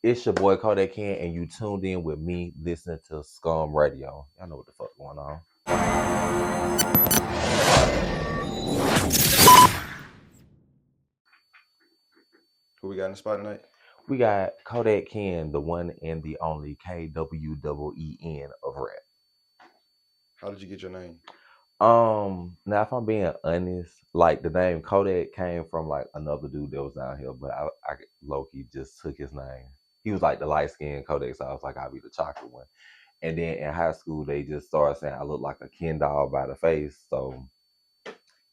It's your boy Kodak Ken, and you tuned in with me listening to Scum Radio. Y'all know what the fuck going on. Who we got in the spot tonight? We got Kodak Ken, the one and the only KWEEN of rap. How did you get your name? Now if I'm being honest, like the name Kodak came from like another dude that was down here, but I low key just took his name. He was like the light skinned Kodak, so I was like, I'll be the chocolate one. And then in high school, they just started saying I look like a Ken doll by the face, so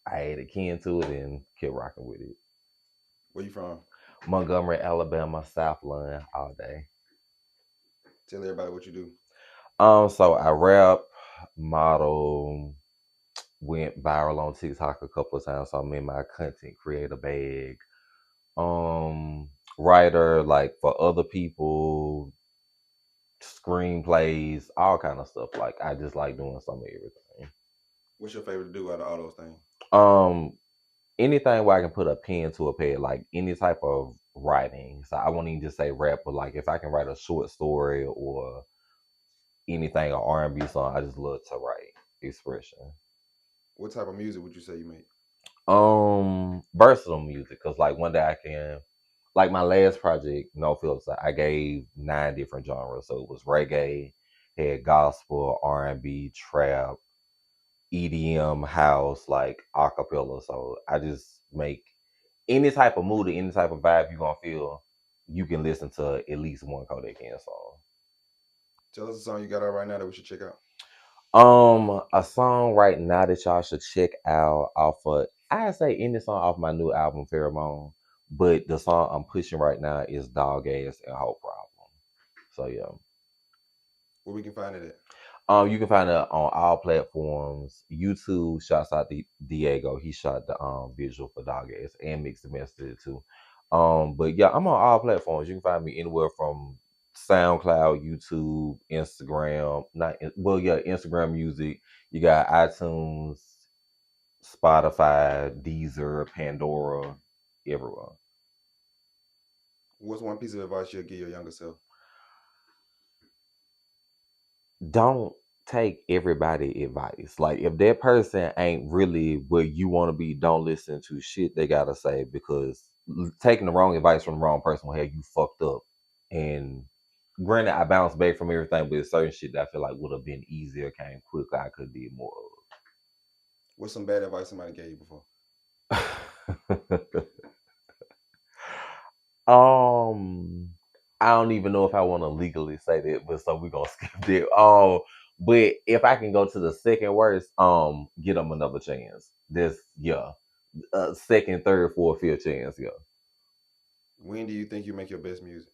I added Ken to it and kept rocking with it. Where you from? Montgomery, Alabama, Southland, all day. Tell everybody what you do. So I rap, model, went viral on TikTok a couple of times. So I'm in my content creator bag. Writer like for other people, screenplays, all kind of stuff. Like I just like doing some of everything. What's your favorite to do out of all those things? Um, Anything where I can put a pen to a pad, like any type of writing. So I won't even just say rap, but like if I can write a short story or anything, an R&B song, I just love to write expression. What type of music would you say you make? Versatile music, cause like one day I can, like my last project, No Filter, I gave 9 different genres. So it was reggae, had gospel, R&B, trap, EDM, house, like acapella. So I just make any type of mood or any type of vibe you gonna feel. You can listen to at least one Kodak Ken song. Tell us a song you got out right now that we should check out. A song right now that y'all should check out off of, I say any song off my new album Pheromones, but the song I'm pushing right now is Dog Ass and Whole Problem. So yeah. Where we can find it at? You can find it on all platforms. YouTube shouts out to Diego. He shot the visual for Dog Ass and mixed and mastered it too. But yeah, I'm on all platforms. You can find me anywhere from SoundCloud, YouTube, Instagram. Instagram Music. You got iTunes, Spotify, Deezer, Pandora, everywhere. What's one piece of advice you'll give your younger self? Don't take everybody advice. Like if that person ain't really where you want to be, don't listen to shit they gotta say because taking the wrong advice from the wrong person will have you fucked up. And granted, I bounced back from everything, but it's certain shit that I feel like would have been easier, came quicker. I could did more What's some bad advice somebody gave you before? of. um, I don't even know if I want to legally say that, but so we're gonna skip that. But if I can go to the second worst, get them another chance. This, yeah, second, third, fourth, fifth chance, yeah. When do you think you make your best music?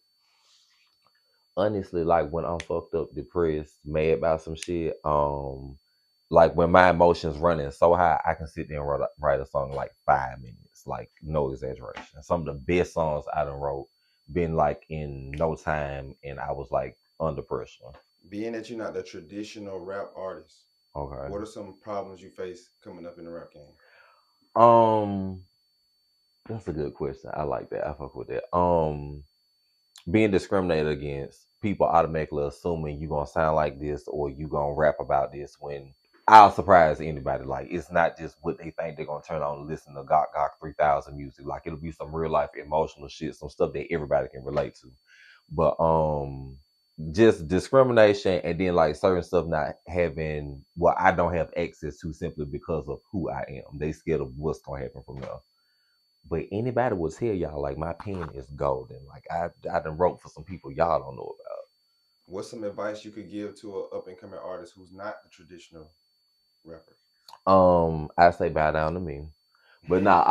Honestly, like when I'm fucked up, depressed, mad about some shit, like when my emotions running so high, I can sit there and write a song in like 5 minutes, like no exaggeration. Some of the best songs I done wrote been like in no time, and I was like under pressure. Being that you're not the traditional rap artist, Okay. what are some problems you face coming up in the rap game? Um, that's a good question. I like that. I fuck with that. Being discriminated against, people automatically assuming you gonna sound like this or you gonna rap about this when I'll surprise anybody. Like it's not just what they think they're gonna turn on and listen to Gok 3000 music. Like it'll be some real life emotional shit, some stuff that everybody can relate to. But just discrimination and then like certain stuff not having what I don't have access to simply because of who I am. They scared of what's gonna happen from there. But anybody will tell y'all like my pen is golden. Like I done wrote for some people y'all don't know about. What's some advice you could give to an up and coming artist who's not the traditional rapper? I say bow down to me. But nah,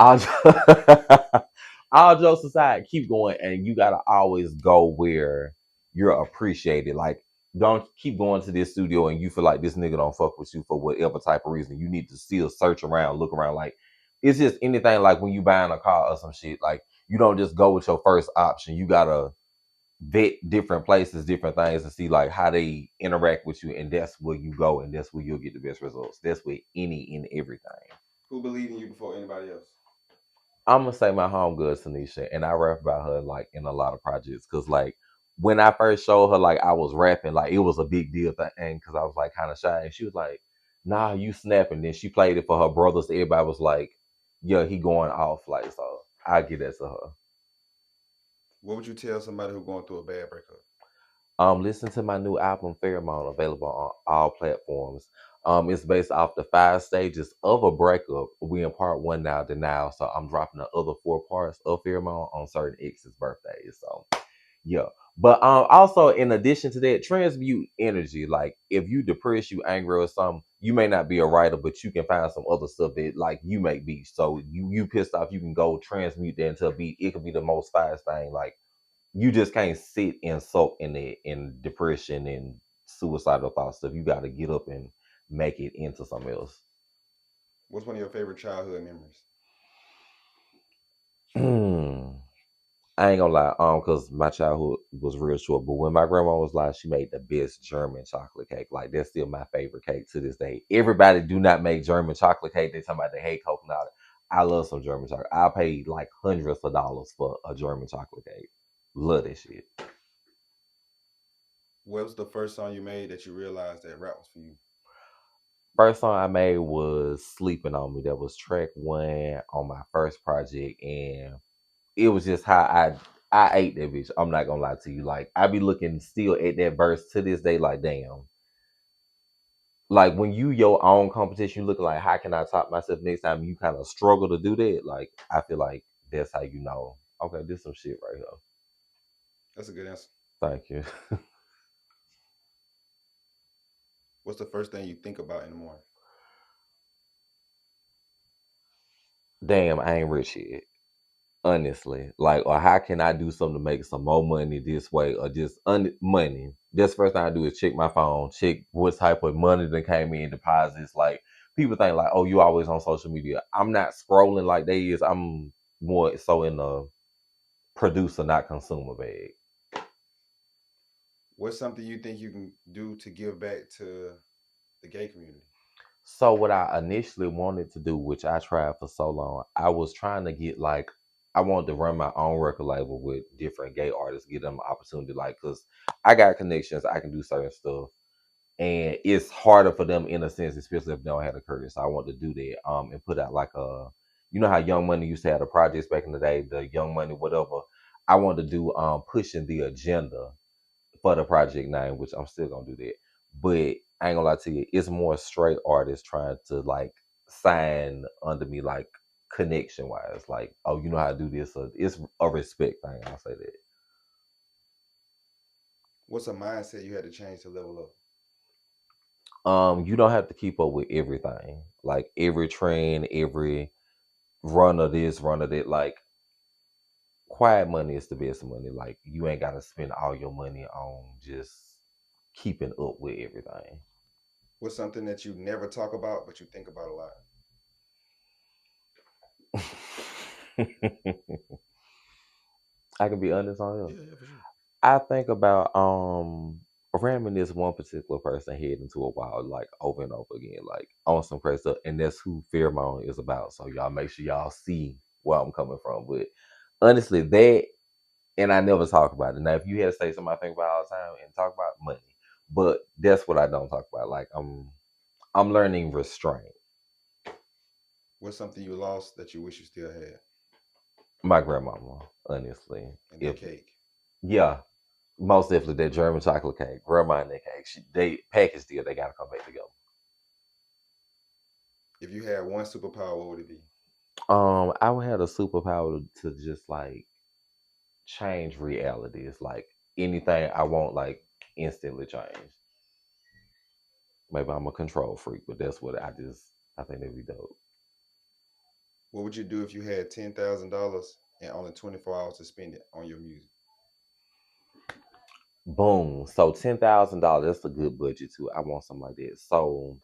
all jokes aside, keep going, and you gotta always go where you're appreciated. Like, don't keep going to this studio and you feel like this nigga don't fuck with you for whatever type of reason. You need to still search around, look around. Like, it's just anything. Like when you buying a car or some shit. Like, you don't just go with your first option. You gotta vet different places, different things, and see like how they interact with you, and that's where you go, and that's where you'll get the best results. That's with any and everything. Who believed in you before anybody else? I'm gonna say my homegirl Tanisha, and I rap about her like in a lot of projects because like when I first showed her like I was rapping, like it was a big deal thing because I was like kind of shy, and she was like, "Nah, you snapping." Then she played it for her brothers. Everybody was like, "Yeah, he going off." Like so, I get that to her. What would you tell somebody who's going through a bad breakup? Listen to my new album Pheromone, available on all platforms. It's based off the 5 stages of a breakup. We in part one now, denial. So I'm dropping the other 4 parts of Pheromone on certain exes' birthdays. So yeah. But also in addition to that, transmute energy. Like if you depressed, you angry or something, you may not be a writer, but you can find some other stuff that like you make beats. So you pissed off, you can go transmute that into a beat. It could be the most fast thing. Like you just can't sit and soak in it in depression and suicidal thoughts stuff. You gotta get up and make it into something else. What's one of your favorite childhood memories? I ain't gonna lie, because my childhood was real short. But when my grandma was alive, she made the best German chocolate cake. Like that's still my favorite cake to this day. Everybody do not make German chocolate cake. They talking about they hate coconut. I love some German chocolate. I paid like hundreds of dollars for a German chocolate cake. Love that shit. What was the first song you made that you realized that rap was for you? First song I made was "Sleeping on Me." That was track one on my first project, and it was just how I ate that bitch. I'm not gonna lie to you. Like I be looking still at that verse to this day. Like damn. Like when you your own competition, you look like how can I top myself next time? You kind of struggle to do that. Like I feel like that's how you know. Okay, this some shit right here. That's a good answer. Thank you. What's the first thing you think about in the morning? Damn, I ain't rich yet. Honestly, like, or how can I do something to make some more money this way, or just money? That's the first thing I do is check my phone, check what type of money that came in deposits. Like people think like, oh, you always on social media. I'm not scrolling like they is. I'm more so in the producer, not consumer bag. What's something you think you can do to give back to the gay community? So what I initially wanted to do, which I tried for so long, I was trying to get like I wanted to run my own record label with different gay artists, get them an opportunity, like because I got connections, I can do certain stuff, and it's harder for them in a sense, especially if they don't have the courage. So I want to do that, and put out like a, you know how Young Money used to have the projects back in the day, the Young Money whatever. I want to do pushing the agenda for the project name, which I'm still gonna do that. But I ain't gonna lie to you, it's more straight artists trying to like sign under me, like connection wise, like oh you know how to do this. So it's a respect thing. I'll say that. What's a mindset you had to change to level up? You don't have to keep up with everything, like every trend, every run of this, run of that. Like quiet money is the best money. Like you ain't gotta spend all your money on just keeping up with everything. What's something that you never talk about but you think about a lot? I can be honest on here. Yeah, yeah, for sure. I think about ramming this one particular person head into a wall like over and over again, like on some crazy stuff, and that's who Pheromone is about. So y'all make sure y'all see where I'm coming from. But honestly, that and I never talk about it. Now, if you had to say something I think about all the time and talk about money, but that's what I don't talk about. Like I'm learning restraint. What's something you lost that you wish you still had? My grandmama, honestly, And that if cake. yeah, most definitely that German chocolate cake, grandma and that cake, they package deal. They gotta come back together. If you had one superpower, what would it be? I would have a superpower to just like change realities. Like anything I want, like instantly change. Maybe I'm a control freak, but that's what I think that'd be dope. What would you do if you had $10,000 and only 24 hours to spend it on your music? Boom. So $10,000. That's a good budget too. I want something like that. So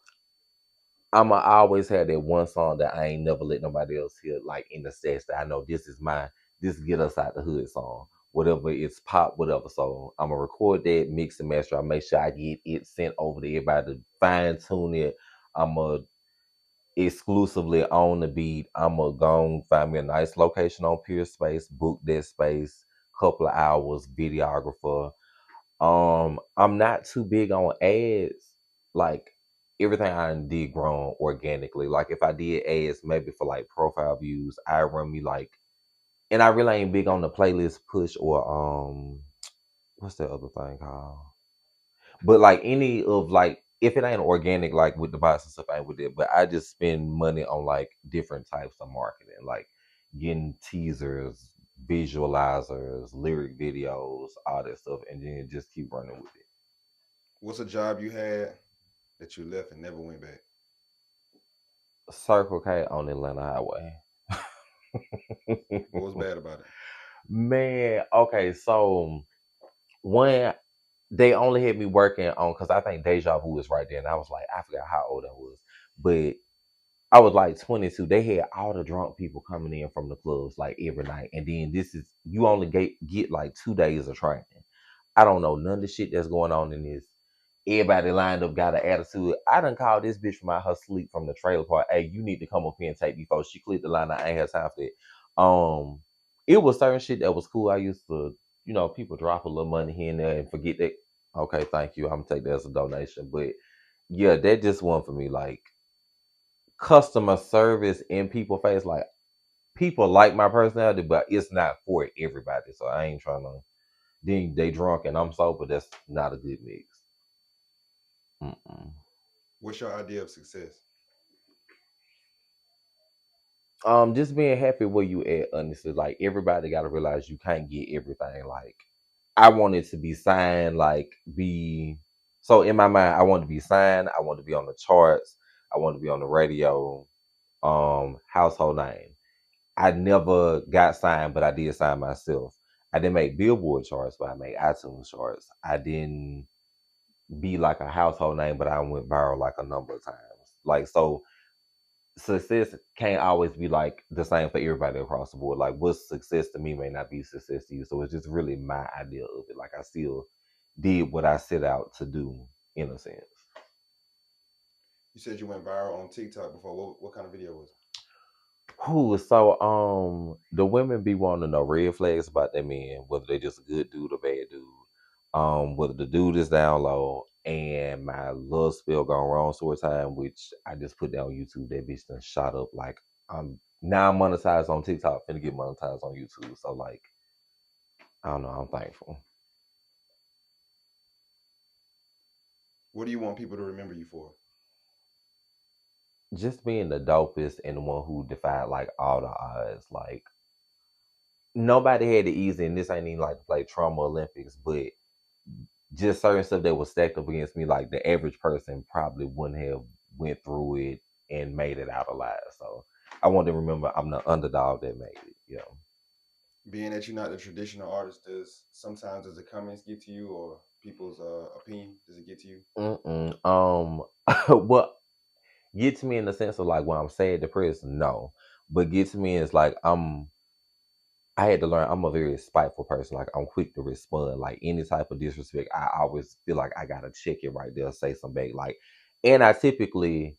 I'ma always have that one song that I ain't never let nobody else hear, like in the stats that I know this is my this get us out the hood song. Whatever it's pop, whatever. So I'ma record that, mix and master. I make sure I get it sent over to everybody to fine tune it. I'ma exclusively on the beat. I'ma go and find me a nice location on Peer Space, book that space, couple of hours, videographer. I'm not too big on ads. Like everything I did grown organically. Like if I did ads, maybe for like profile views, I run me like, and I really ain't big on the playlist push or what's that other thing called? But like any of like if it ain't organic, like with the bots and stuff, I ain't with it. But I just spend money on like different types of marketing, like getting teasers, visualizers, lyric videos, all that stuff, and then just keep running with it. What's a job you had that you left and never went back? Circle K on the Atlanta Highway. What was bad about it? Man, okay, so one they only had me working on because I think Deja Vu was right there, and I was like, I forgot how old I was, but I was like 22. They had all the drunk people coming in from the clubs like every night, and then this is you only get like 2 days of training. I don't know none of the shit that's going on in this. Everybody lined up, got an attitude. I done called this bitch from out her sleep from the trailer park. Hey, you need to come up here and take me photos. She cleared the line. I ain't had time for that. It was certain shit that was cool. I used to, people drop a little money here and there and forget that. Okay, thank you. I'm gonna take that as a donation. But yeah, that just one for me. Like customer service in people face. Like people like my personality, but it's not for everybody. So I ain't trying to. Then they drunk and I'm sober. That's not a good mix. Mm-mm. What's your idea of success? Just being happy where you at, honestly. Like everybody gotta realize you can't get everything. Like I wanted to be signed, like be so in my mind, I want to be signed, I want to be on the charts, I want to be on the radio, household name. I never got signed, but I did sign myself. I didn't make Billboard charts, but I made iTunes charts. I didn't be like a household name, but I went viral like a number of times. Like so success can't always be like the same for everybody across the board. Like what's success to me may not be success to you. So it's just really my idea of it. Like I still did what I set out to do in a sense. You said you went viral on TikTok before. What kind of video was it? Who so the women be wanting to know red flags about their men, whether they just a good dude or bad dude. Whether the dude is down low and my love spell gone wrong sort of time, which I just put down on YouTube. That bitch done shot up like now I'm monetized on TikTok, finna get monetized on YouTube. So like I don't know, I'm thankful. What do you want people to remember you for? Just being the dopest and the one who defied like all the odds. Like nobody had it easy, and this ain't even like to play trauma Olympics, but just certain stuff that was stacked up against me, like the average person probably wouldn't have went through it and made it out alive. So I want to remember I'm the underdog that made it. Yeah. Being that you're not the traditional artist, does the comments get to you or people's opinion? Does it get to you? Mm-mm. What get to me in the sense of like when I'm sad, depressed, no. But get to me is like I had to learn I'm a very spiteful person. Like I'm quick to respond. Like any type of disrespect, I always feel like I gotta check it right there, say something back. Like, and I typically,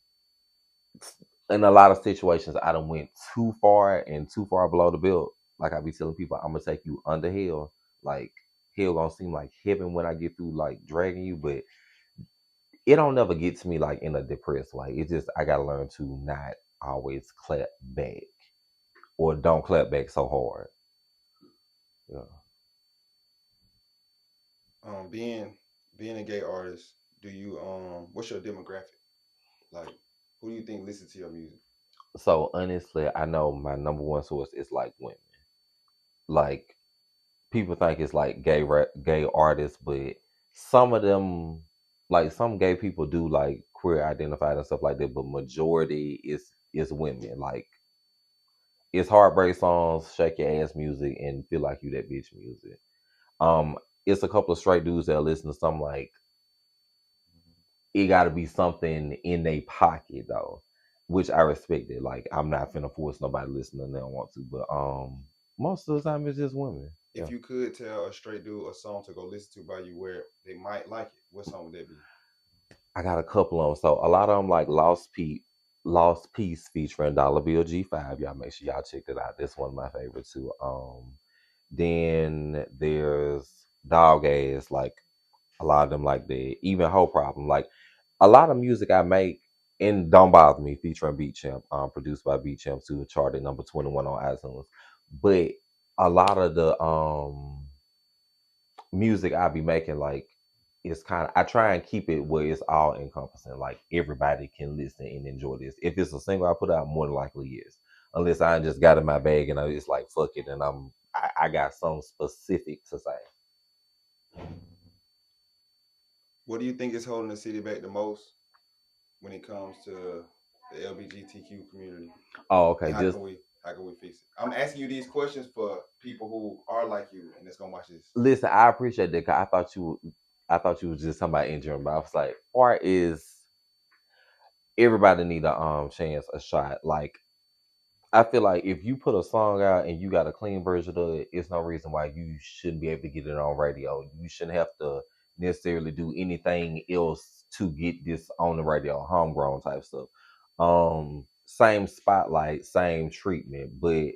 in a lot of situations, I done went too far and too far below the belt. Like I be telling people, I'm gonna take you under hell. Like hell gonna seem like heaven when I get through like dragging you, but it don't never get to me like in a depressed way. It's just I gotta learn to not always clap back or don't clap back so hard. Yeah. Being a gay artist, do you what's your demographic? Like, who do you think listen to your music? So honestly, I know my number one source is like women. Like people think it's like gay artists, but some of them, like some gay people do like queer identified and stuff like that, but majority is women. Like it's heartbreak songs, shake your ass music, and feel like you that bitch music. Um, it's a couple of straight dudes that listen to something like it got to be something in their pocket though, which I respect it. Like I'm not finna force nobody to listen and they don't want to, but most of the time it's just women. If Yeah, you could tell a straight dude a song to go listen to by you where they might like it, what song would that be? I got a couple of them. So a lot of them like Lost Peace featuring Dollar Bill G5. Y'all make sure y'all check that out. That's one of my favorites too. Then there's Dog Ass like. A lot of them like that. Even whole problem. Like a lot of music I make and Don't Bother Me featuring Beat Champ, produced by Beat Champ too, charted number 21 on iTunes. But a lot of the music I be making, like it's kind of I try and keep it where it's all encompassing. Like everybody can listen and enjoy this. If it's a single I put out, more than likely yes. Unless I just got in my bag and I just like fuck it and I got something specific to say. What do you think is holding the city back the most when it comes to the LGBTQ community? Oh, And okay. Just how can we fix it? I'm asking you these questions for people who are like you and that's gonna watch this. listen, I appreciate that. 'Cause I thought you was just talking about injuring, but I was like, art is everybody need a chance, a shot. Like I feel like if you put a song out and you got a clean version of it, it's no reason why you shouldn't be able to get it on radio. You shouldn't have to necessarily do anything else to get this on the radio, homegrown type stuff. Same spotlight, same treatment, but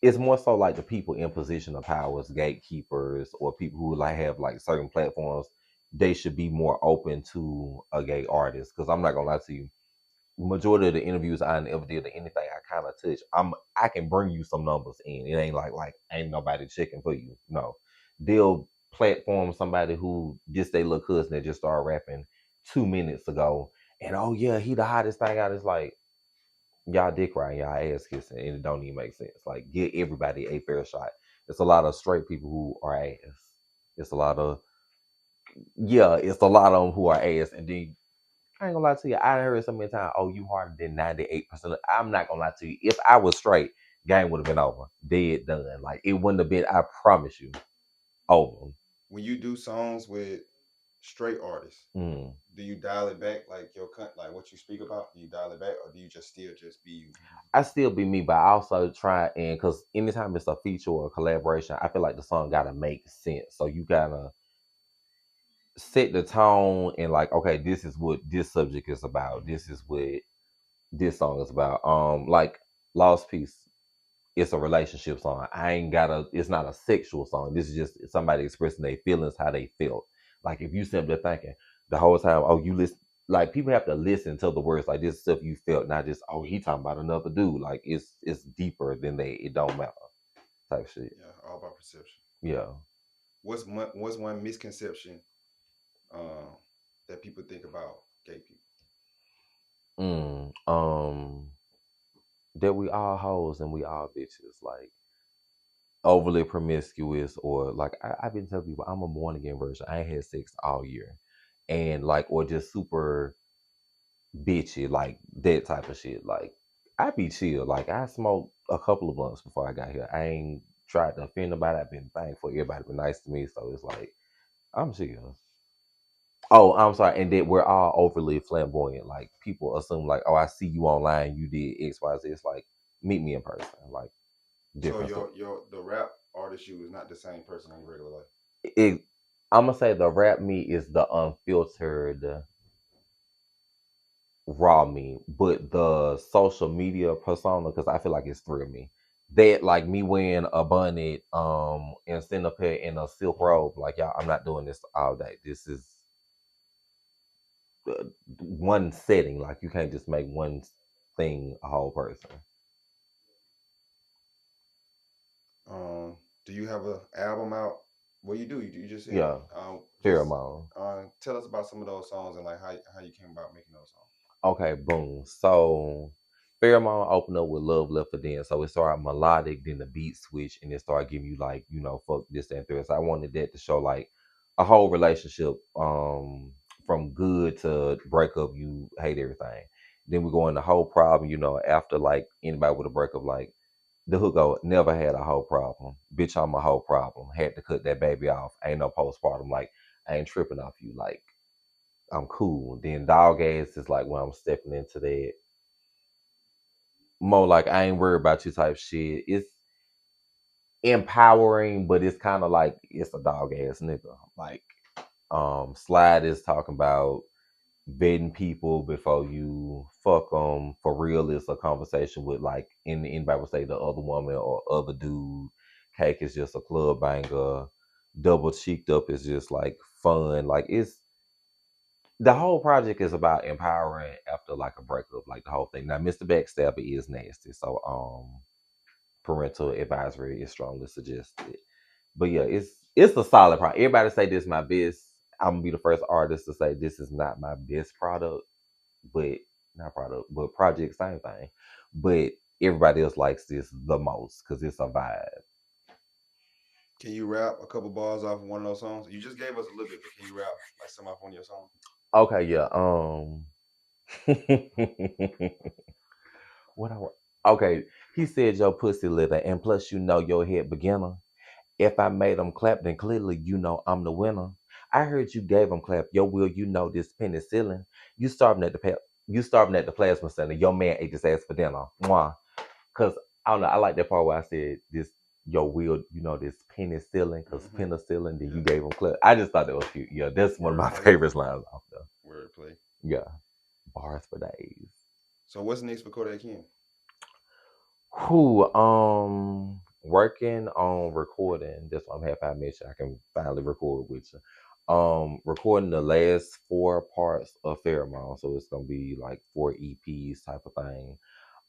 it's more so like the people in position of powers, gatekeepers, or people who like have like certain platforms. They should be more open to a gay artist. Because I'm not gonna lie to you, majority of the interviews I ever did or anything I kind of touch, I can bring you some numbers in. It ain't like ain't nobody checking for you. No, they'll platform somebody who just they little cousin that just started rapping 2 minutes ago, and oh yeah, he the hottest thing out. It's like y'all dick riding, y'all ass kissing, and it don't even make sense. Like get everybody a fair shot. It's a lot of straight people who are ass. It's a lot of it's a lot of them who are ass, and then I ain't gonna lie to you. I heard so many times, "Oh, you harder than 98%." I'm not gonna lie to you. If I was straight, game would have been over, dead done. Like it wouldn't have been. I promise you, over. When you do songs with straight artists, Mm. do you dial it back like like what you speak about? Do you dial it back or do you just still just be you? I still be me, but I also try and because anytime it's a feature or a collaboration, I feel like the song gotta make sense. So you gotta set the tone and like, okay, this is what this subject is about. This is what this song is about. Like Lost Peace. It's a relationship song. I ain't got a. It's not a sexual song. This is just somebody expressing their feelings, how they felt. Like if you simply thinking the whole time, oh, you listen. Like people have to listen to the words. Like this stuff you felt, not just oh he talking about another dude. Like it's deeper than that. It don't matter type shit. Yeah, all about perception. Yeah. What's one misconception um, that people think about gay people? Mm, that we all hoes and we all bitches. Like overly promiscuous or like I've been telling people I'm a born again version. I ain't had sex all year. And like or just super bitchy, like that type of shit. Like I be chill. Like I smoked a couple of blunts before I got here. I ain't tried to offend nobody. I've been thankful. Everybody been nice to me. So it's like I'm chill. Oh, I'm sorry. And that we're all overly flamboyant. Like people assume like, oh, I see you online, you did X, Y, Z. It's like meet me in person. Like So different stuff. your the rap artist you is not the same person in regular life. It, I'm gonna say the rap me is the unfiltered raw me, but the social media persona, because I feel like it's three of me. That like me wearing a bonnet, and sitting up here in a silk robe, like y'all, I'm not doing this all day. This is one setting. Like you can't just make one thing a whole person. Do you have a album out? Well, you do. You just said it. Yeah, Just pheromone. tell us about some of those songs and like how you came about making those songs. Okay, boom. So Pheromone opened up with Love Left for Dead. So it started melodic, then the beat switch, and it started giving you like, fuck this that, and third. So I wanted that to show like a whole relationship, from good to breakup, you hate everything. Then we go in the whole problem, after like anybody with a breakup, like the hook go, never had a whole problem. Bitch, I'm a whole problem. Had to cut that baby off. Ain't no postpartum. Like, I ain't tripping off you. Like, I'm cool. Then dog ass is like when I'm stepping into that more like I ain't worried about you type shit. It's empowering, but it's kind of like it's a dog ass nigga. Like Slide is talking about vetting people before you fuck them. For real, it's a conversation with like anybody would say the other woman or other dude. Cake is just a club banger. Double Cheeked Up is just like fun. Like it's the whole project is about empowering after like a breakup, like the whole thing. Now, Mr. Backstabber is nasty, so parental advisory is strongly suggested. But yeah, it's a solid product. Everybody say this is my best. I'm gonna be the first artist to say this is not my best product, but not product, but project, same thing. But everybody else likes this the most because it's a vibe. Can you rap a couple bars off of one of those songs? You just gave us a little bit, but can you rap like some off one of your songs? Okay, yeah. what okay, he said your pussy litter, and plus you know your head beginner. If I made them clap, then clearly you know I'm the winner. I heard you gave them clap. Your will, you know this penicillin. You starving at the you starving at the plasma center. Your man ate this ass for dinner. Mwah. Cause I don't know. I like that part where I said this. Your will, you know this penicillin, cause Mm-hmm. penicillin. Then Yeah. you gave him clap. I just thought that was cute. Yeah, that's one of my Wordplay. favorite lines off there. Wordplay. Yeah, bars for days. So what's next for Kodak Ken? Who working on recording. That's why I'm happy I met you. I can finally record with you. Recording the last four parts of Pheromones. So it's gonna be like four EPs type of thing.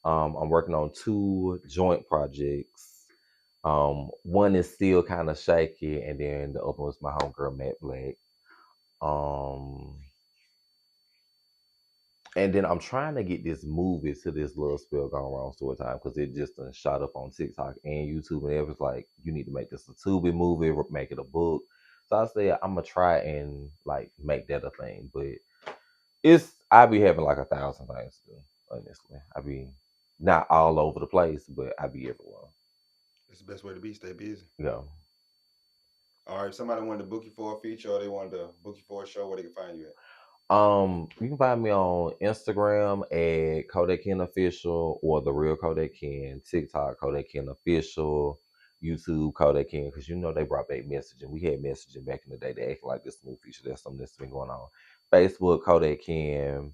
I'm working on two joint projects. One is still kind of shaky, and then the other one's my homegirl Matt Black. Um, And then I'm trying to get this movie to this little spell gone wrong story time because it just done shot up on TikTok and YouTube, and it was like you need to make this a Tubi movie, make it a book. So I said I'm gonna try and like make that a thing, but I be having like 1,000 things to do. Honestly, I be not all over the place, but I be everywhere. It's the best way to be. Stay busy. Yeah. All right. If somebody wanted to book you for a feature or they wanted to book you for a show, where they can find you at? You can find me on Instagram at Kodak Ken Official or the real Kodak Ken, TikTok Kodak Ken Official, YouTube Kodak Ken, because you know they brought back messaging. We had messaging back in the day. They acting like this new feature. That's something that's been going on. Facebook Kodak Ken.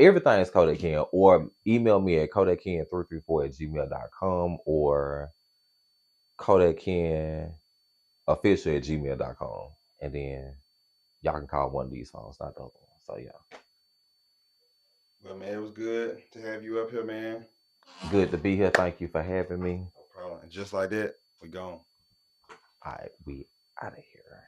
Everything is Kodak Ken. Or email me at KodakKen334 at gmail.com or Kodak Ken Official at gmail.com. And then y'all can call one of these phones, not the other one. So yeah. Well, man, it was good to have you up here, man. Good to be here. Thank you for having me. No problem. And just like that, we gone. All right, we out of here.